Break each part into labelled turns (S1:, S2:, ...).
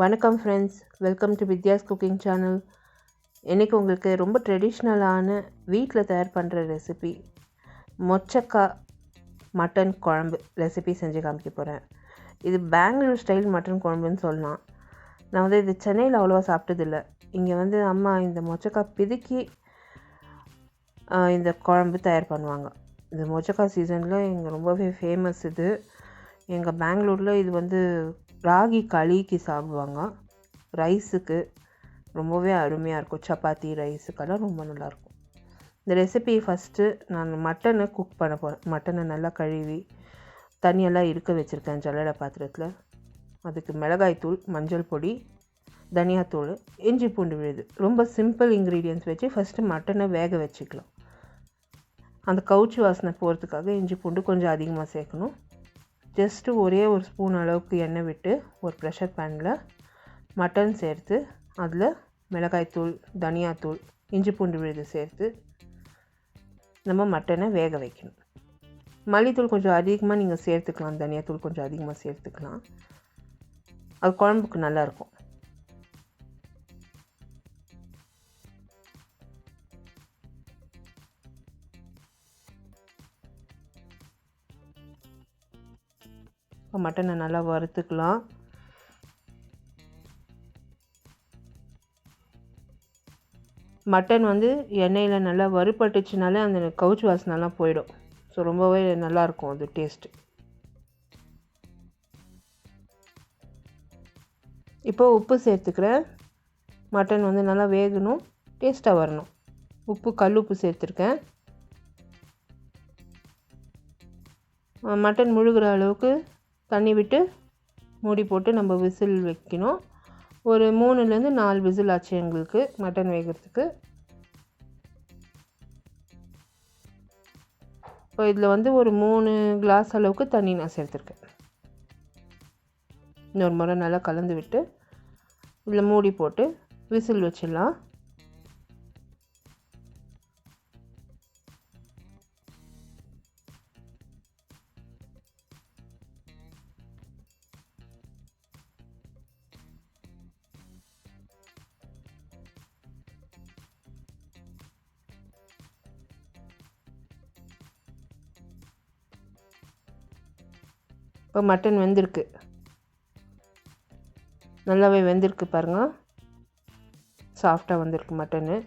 S1: வணக்கம் friends, welcome to Vidya's cooking channel. இன்றைக்கி உங்களுக்கு ரொம்ப ட்ரெடிஷ்னலான வீட்டில் தயார் பண்ணுற ரெசிபி மொச்சக்காய் மட்டன் குழம்பு ரெசிபி செஞ்சு காமிக்க போகிறேன். இது பெங்களூர் ஸ்டைல் மட்டன் குழம்புன்னு சொல்லலாம். நான் இது சென்னையில் அவ்வளோவா சாப்பிட்டதில்லை. இங்கே அம்மா இந்த மொச்சக்காய் பிதுக்கி இந்த குழம்பு தயார் பண்ணுவாங்க. இந்த மொச்சக்காய் சீசனில் இங்கே ரொம்பவே ஃபேமஸ். இது எங்கள் பெங்களூரில் இது ராகி களிக்கு சாப்பிடுவாங்க. ரைஸுக்கு ரொம்பவே அருமையாக இருக்கும். சப்பாத்தி ரைஸுக்கெல்லாம் ரொம்ப நல்லாயிருக்கும். இந்த ரெசிபி ஃபஸ்ட்டு நான் மட்டனை குக் பண்ண போகிறேன். மட்டனை நல்லா கழுவி தண்ணியெல்லாம் இருக்க வச்சுருக்கேன் ஜல்லடை பாத்திரத்தில். அதுக்கு மிளகாய்த்தூள், மஞ்சள் பொடி, தனியாத்தூள், இஞ்சி பூண்டு விழுது, ரொம்ப சிம்பிள் இன்க்ரீடியன்ட்ஸ் வச்சு ஃபஸ்ட்டு மட்டனை வேக வச்சுக்கலாம். அந்த கவுச்சி வாசனை போகிறதுக்காக இஞ்சி பூண்டு கொஞ்சம் அதிகமாக சேர்க்கணும். ஜஸ்ட்டு ஒரே ஒரு ஸ்பூன் அளவுக்கு எண்ணெய் விட்டு ஒரு ப்ரெஷர் பேனில் மட்டன் சேர்த்து அதில் மிளகாய்த்தூள், தனியாத்தூள், இஞ்சி பூண்டு விழுது சேர்த்து நம்ம மட்டனை வேக வைக்கணும். மல்லித்தூள் கொஞ்சம் அதிகமாக நீங்கள் சேர்த்துக்கலாம், தனியாத்தூள் கொஞ்சம் அதிகமாக சேர்த்துக்கலாம். அது குழம்புக்கு நல்லாயிருக்கும். மட்டனை நல்லா வறுத்துக்கலாம். மட்டன் எண்ணெயில் நல்லா வறுபட்டுச்சுனாலே அந்த கவுச்சி வாசனைலாம் போயிடும். ஸோ ரொம்பவே நல்லாயிருக்கும் அது டேஸ்ட்டு. இப்போ உப்பு சேர்த்துக்கிறேன். மட்டன் நல்லா வேகணும், டேஸ்ட்டாக வரணும். உப்பு கல் உப்பு சேர்த்துருக்கேன். மட்டன் முழுகிற அளவுக்கு தண்ணி விட்டு மூடி போட்டு நம்ம விசில் வைக்கணும். ஒரு 3லேருந்து 4 விசில் ஆச்சு எங்களுக்கு மட்டன் வேகிறதுக்கு. இப்போ இதில் ஒரு 3 கிளாஸ் அளவுக்கு தண்ணி நான் சேர்த்துருக்கேன். இன்னொரு முறை நல்லா கலந்து விட்டு இதில் மூடி போட்டு விசில் வச்சிடலாம். இப்போ மட்டன் வெந்திருக்கு, நல்லாவே வெந்திருக்கு பாருங்கள். சாஃப்டாக வந்திருக்கு மட்டனு.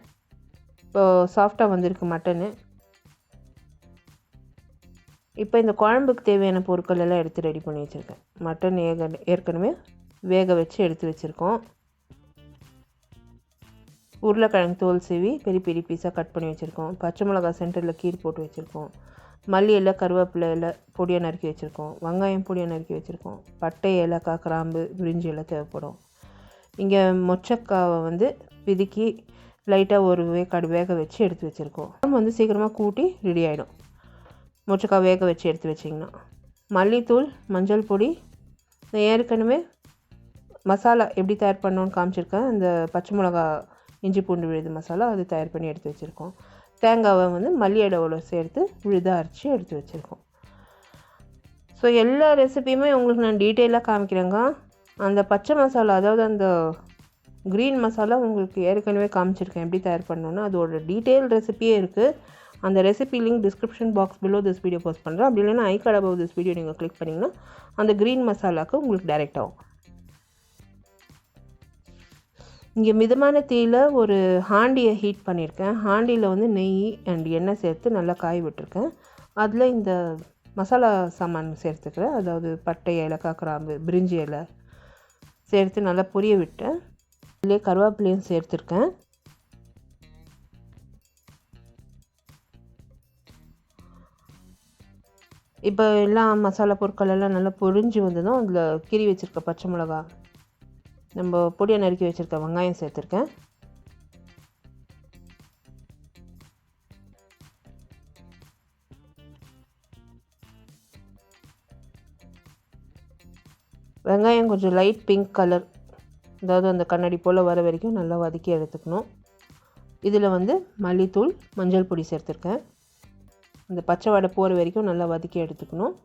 S1: இப்போது சாஃப்டாக வந்திருக்கு மட்டனு. இப்போ இந்த குழம்புக்கு தேவையான பொருட்கள் எல்லாம் எடுத்து ரெடி பண்ணி வச்சுருக்கேன். மட்டன் ஏற்கனவே வேக வச்சு எடுத்து வச்சுருக்கோம். உருளைக்கிழங்கு தோல் சீவி பெரிய பெரிய பீஸாக கட் பண்ணி வச்சுருக்கோம். பச்சை மிளகாய் சென்டரில் கீர் போட்டு வச்சுருக்கோம். மல்லி இலை, கருவேப்பிலை இலை பொடியாக நறுக்கி வச்சுருக்கோம். வெங்காயம் பொடியாக நறுக்கி வச்சுருக்கோம். பட்டை, ஏலக்காய், கிராம்பு, பிரிஞ்சி எல்லாம் தேவைப்படும். இங்கே மொச்சக்காவை பிதுக்கி லைட்டாக ஒரு வேக்காடு வேக வச்சு எடுத்து வச்சுருக்கோம். குழம்பு சீக்கிரமாக கூட்டி ரெடி ஆகிடும் மொச்சக்காய் வேக வச்சு எடுத்து வச்சிங்கன்னா. மல்லித்தூள், மஞ்சள் பொடி, ஏற்கனவே மசாலா எப்படி தயார் பண்ணோன்னு காமிச்சிருக்கேன். இந்த பச்சை மிளகா, இஞ்சி பூண்டு விழுது மசாலா அது தயார் பண்ணி எடுத்து வச்சுருக்கோம். தேங்காவை மல்லி இலையோட சேர்த்து விழுதாக அரைச்சி எடுத்து வச்சுருக்கோம். ஸோ எல்லா ரெசிபியுமே உங்களுக்கு நான் டீட்டெயிலாக காமிக்கிறேங்க. அந்த பச்சை மசாலா, அதாவது அந்த க்ரீன் மசாலா உங்களுக்கு ஏற்கனவே காமிச்சிருக்கேன் எப்படி தயார் பண்ணணுன்னு. அதோட டீட்டெயில் ரெசிபியே இருக்குது. அந்த recipe link description box below this video post பண்ணுறேன். அப்படி இல்லைன்னா ஐ கார்ட் அபவ் திஸ் வீடியோ நீங்கள் கிளிக் பண்ணிங்கன்னா அந்த க்ரீன் மசாலாவுக்கு உங்களுக்கு டைரெக்ட் ஆகும். இங்கே மிதமான தீயில் ஒரு ஹாண்டியை ஹீட் பண்ணியிருக்கேன். ஹாண்டியில் நெய் அண்ட் எண்ணெய் சேர்த்து நல்லா காய விட்டுருக்கேன். அதில் இந்த மசாலா சாமான் சேர்த்துக்கிறேன். அதாவது பட்டை, ஏலக்காய், கிராம்பு, பிரிஞ்சி இலை சேர்த்து நல்லா பொரிய விட்டேன். இதிலே கருவேப்பிலையும் சேர்த்துருக்கேன். இப்போ எல்லா மசாலா பொருட்கள் எல்லாம் நல்லா பொரிஞ்சு வந்ததும் அதில் கீறி வச்சுருக்க பச்சை மிளகா, நம்ம பொடியை நறுக்கி வச்சுருக்க வெங்காயம் சேர்த்துருக்கேன். வெங்காயம் கொஞ்சம் லைட் பிங்க் கலர், அதாவது அந்த கண்ணாடி போல் வர வரைக்கும் நல்லா வதக்கி எடுத்துக்கணும். இதில் மல்லித்தூள், மஞ்சள் பொடி சேர்த்துருக்கேன். அந்த பச்சை வடை போகிற வரைக்கும் நல்லா வதக்கி எடுத்துக்கணும்.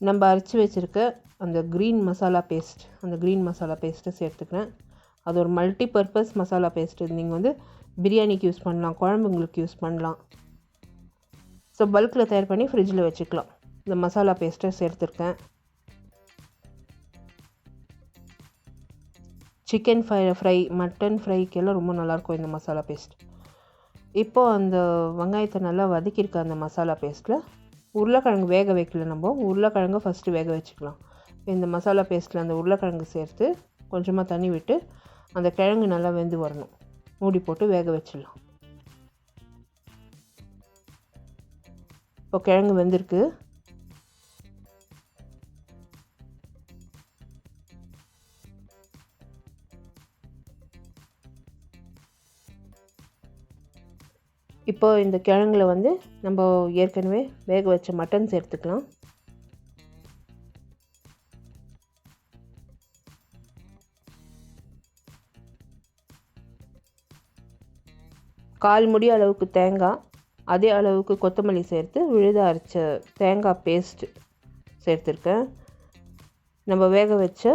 S1: நம்ம அரைச்சி வச்சுருக்க அந்த க்ரீன் மசாலா பேஸ்ட், அந்த க்ரீன் மசாலா பேஸ்ட்டை சேர்த்துக்கிறேன். அது ஒரு மல்டி பர்பஸ் மசாலா பேஸ்ட். இது நீங்கள் வந்து பிரியாணிக்கு யூஸ் பண்ணலாம், குழம்புங்களுக்கு யூஸ் பண்ணலாம். ஸோ பல்கில் தயார் பண்ணி ஃப்ரிட்ஜில் வச்சுக்கலாம். இந்த மசாலா பேஸ்ட்டை சேர்த்துருக்கேன். சிக்கன் ஃப்ரை, மட்டன் ஃப்ரைக்கெல்லாம் ரொம்ப நல்லாயிருக்கும் இந்த மசாலா பேஸ்ட். இப்போது அந்த வெங்காயத்தை நல்லா வதக்கியிருக்க அந்த மசாலா பேஸ்ட்டில் உருளைக்கிழங்கு வேக வைக்கல, நம்ம உருளைக்கிழங்கு ஃபஸ்ட்டு வேக வச்சுக்கலாம். இந்த மசாலா பேஸ்ட்டில் அந்த உருளைக்கிழங்கு சேர்த்து கொஞ்சமாக தண்ணி விட்டு அந்த கிழங்கு நல்லா வெந்து வரணும். மூடி போட்டு வேக வச்சிடலாம். இப்போ கிழங்கு வெந்திருக்கு. இப்போ இந்த கிழங்குல வந்து நம்ம ஏற்கனவே வேக வச்ச மட்டன் சேர்த்துக்கலாம். கால் முடி அளவுக்கு தேங்காய், அதே அளவுக்கு கொத்தமல்லி சேர்த்து விழுத அரைச்ச தேங்காய் பேஸ்ட் சேர்த்துருக்கேன். நம்ம வேக வச்ச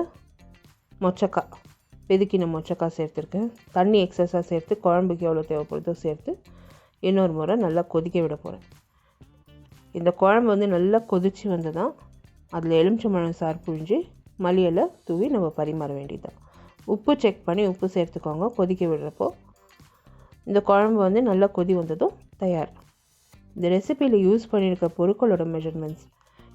S1: மொச்சக்காய், வெதுக்கின மொச்சக்காய் சேர்த்துருக்கேன். தண்ணி எக்ஸஸாக சேர்த்து குழம்புக்கு எவ்வளோ தேவைப்படுதோ சேர்த்து இன்னொரு முறை நல்லா கொதிக்க விட போகிறேன். இந்த குழம்பு வந்து நல்லா கொதித்து வந்ததான் அதில் எலுமிச்சம்பழம் சாறு புழிஞ்சு மல்லியலை தூவி நம்ம பரிமாற வேண்டியதுதான். உப்பு செக் பண்ணி உப்பு சேர்த்துக்கோங்க கொதிக்க விடுறப்போ. இந்த குழம்பு வந்து நல்லா கொதி வந்ததும் தயார். இந்த ரெசிபியில் யூஸ் பண்ணியிருக்க பொருட்களோட மெஷர்மெண்ட்ஸ்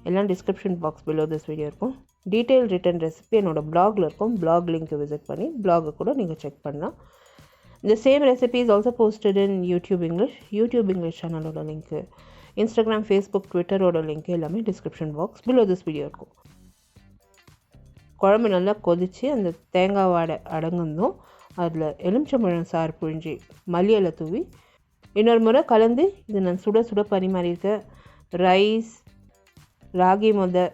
S1: எல்லாம் description box below this video இருக்கும். டீட்டெயில் ரிட்டன் ரெசிபி என்னோடய பிளாகில் இருக்கும். பிளாக் லிங்க்கை விசிட் பண்ணி பிளாகை கூட நீங்கள் செக் பண்ணலாம். The same recipe is also posted in YouTube English channel link, Instagram, Facebook, Twitter link எல்லாமே description box below this video இருக்கும். குழம்பு நல்லா கொதித்து அந்த தேங்காய் வாடை அடங்குந்தும் அதில் எலுமிச்சம்பழம் சாறு புழிஞ்சி மல்லியலை தூவி இன்னொரு முறை கலந்து இது நான் சுட சுட பரிமாறியிருக்கேன். ரைஸ், ராகி முதை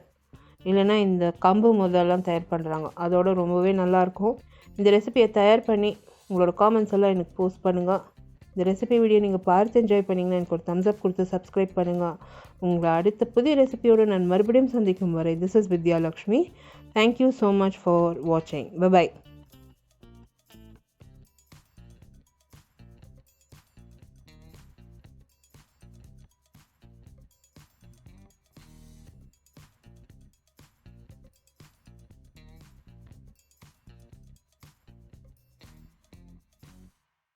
S1: இல்லைன்னா இந்த கம்பு முதெல்லாம் தயார் பண்ணுறாங்க, அதோட ரொம்பவே நல்லாயிருக்கும். இந்த ரெசிபியை தயார் பண்ணி உங்களோட காமெண்ட்ஸ் எல்லாம் எனக்கு போஸ்ட் பண்ணுங்கள். இந்த ரெசிபி வீடியோ நீங்கள் பார்த்து என்ஜாய் பண்ணிங்கன்னா எனக்கு ஒரு தம்ஸ் அப் கொடுத்து சப்ஸ்கிரைப் பண்ணுங்கள். உங்களை அடுத்த புதிய ரெசிபியோடு நான் மறுபடியும் சந்திக்கும் வரை this is Vidya Lakshmi. Thank you so much for வாட்சிங். பை.